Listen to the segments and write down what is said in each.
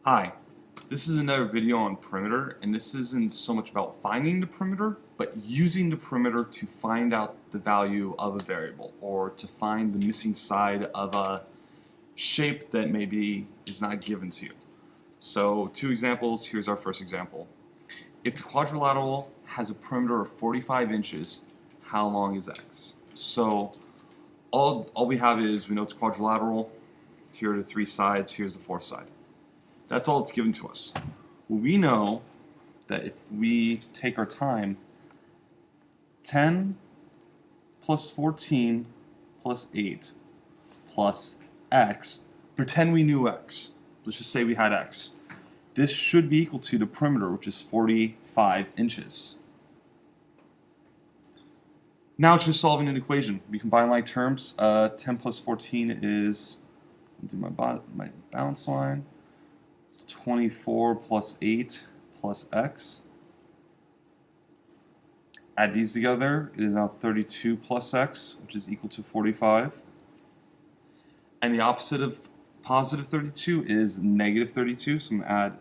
Hi, this is another video on perimeter, and this isn't so much about finding the perimeter, but using the perimeter to find out the value of a variable, or to find the missing side of a shape that maybe is not given to you. So, two examples. Here's our first example. If the quadrilateral has a perimeter of 45 inches, how long is x? So, all we have is we know it's quadrilateral. Here are the three sides, here's the fourth side. That's all it's given to us. Well, we know that if we take our time, 10 plus 14 plus 8 plus x, pretend we knew x. Let's just say we had x. This should be equal to the perimeter, which is 45 inches. Now it's just solving an equation. We combine like terms. 10 plus 14 is, do my balance line. 24 plus 8 plus x. Add these together, it is now 32 plus x, which is equal to 45. And the opposite of positive 32 is negative 32, so I'm going to add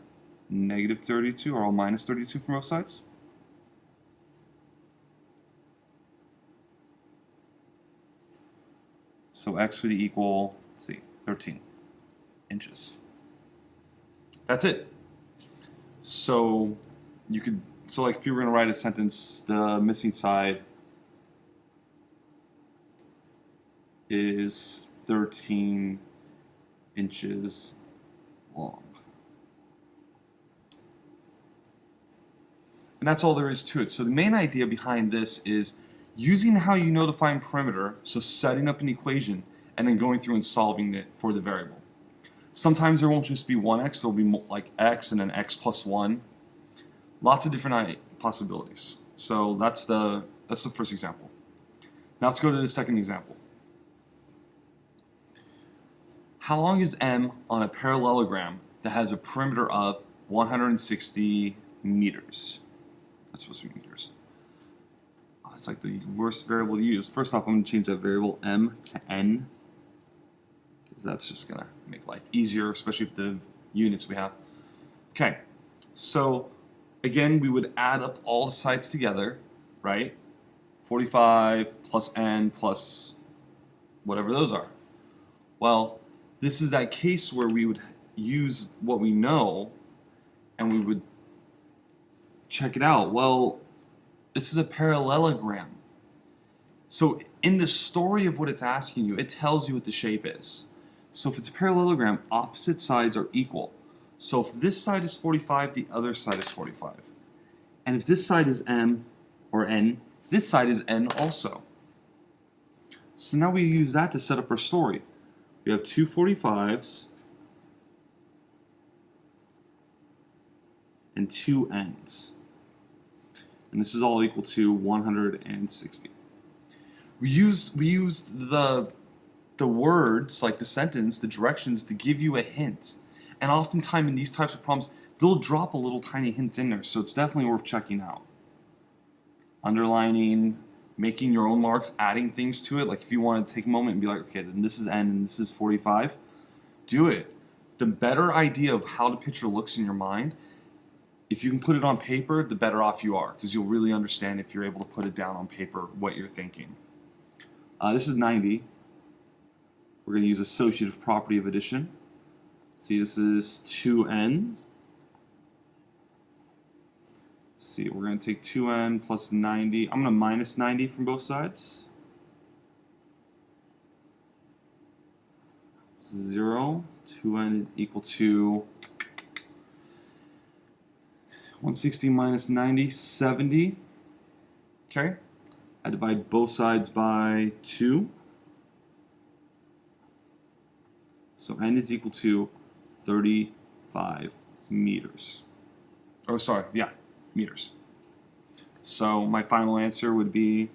negative 32, or minus 32 from both sides. So x would equal, let's see, 13 inches. That's it. So you could, like if you were going to write a sentence, the missing side is 13 inches long. And that's all there is to it. So the main idea behind this is using how you know to find perimeter, so setting up an equation and then going through and solving it for the variable. Sometimes there won't just be one x, there'll be like x and then x plus 1. Lots of different possibilities. So that's the first example. Now let's go to the second example. How long is m on a parallelogram that has a perimeter of 160 meters? That's supposed to be meters. Oh, it's like the worst variable to use. First off, I'm going to change that variable m to n, because that's just going to make life easier, especially with the units we have. Okay, so again, we would add up all the sides together, right? 45 plus n plus whatever those are. Well, this is that case where we would use what we know and we would check it out. Well, this is a parallelogram. So in the story of what it's asking you, it tells you what the shape is. So if it's a parallelogram, opposite sides are equal. So if this side is 45, the other side is 45. And if this side is m, or n, this side is n also. So now we use that to set up our story. We have two 45s and two n's. And this is all equal to 160. We used the words, like the sentence, the directions, to give you a hint. And oftentimes in these types of problems, they'll drop a little tiny hint in there, so it's definitely worth checking out. Underlining, making your own marks, adding things to it. Like if you want to take a moment and be like, okay, then this is n and this is 45, do it. The better idea of how the picture looks in your mind, if you can put it on paper, the better off you are, because you'll really understand if you're able to put it down on paper what you're thinking. This is 90. We're going to use associative property of addition. See, this is 2n. See, we're going to take 2n plus 90. I'm going to minus 90 from both sides. 0. 2n is equal to 160 minus 90, 70. Okay. I divide both sides by 2. So n is equal to 35 meters. Oh, sorry, yeah, meters. So my final answer would be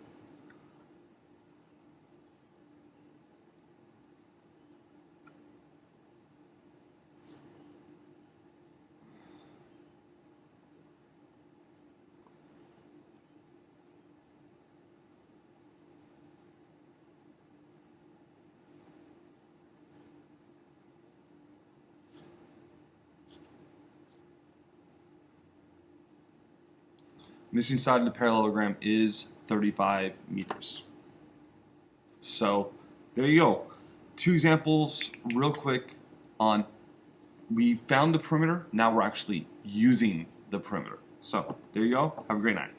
missing side of the parallelogram is 35 meters. So there you go. 2 examples real quick on we found the perimeter, now we're actually using the perimeter. So there you go. Have a great night.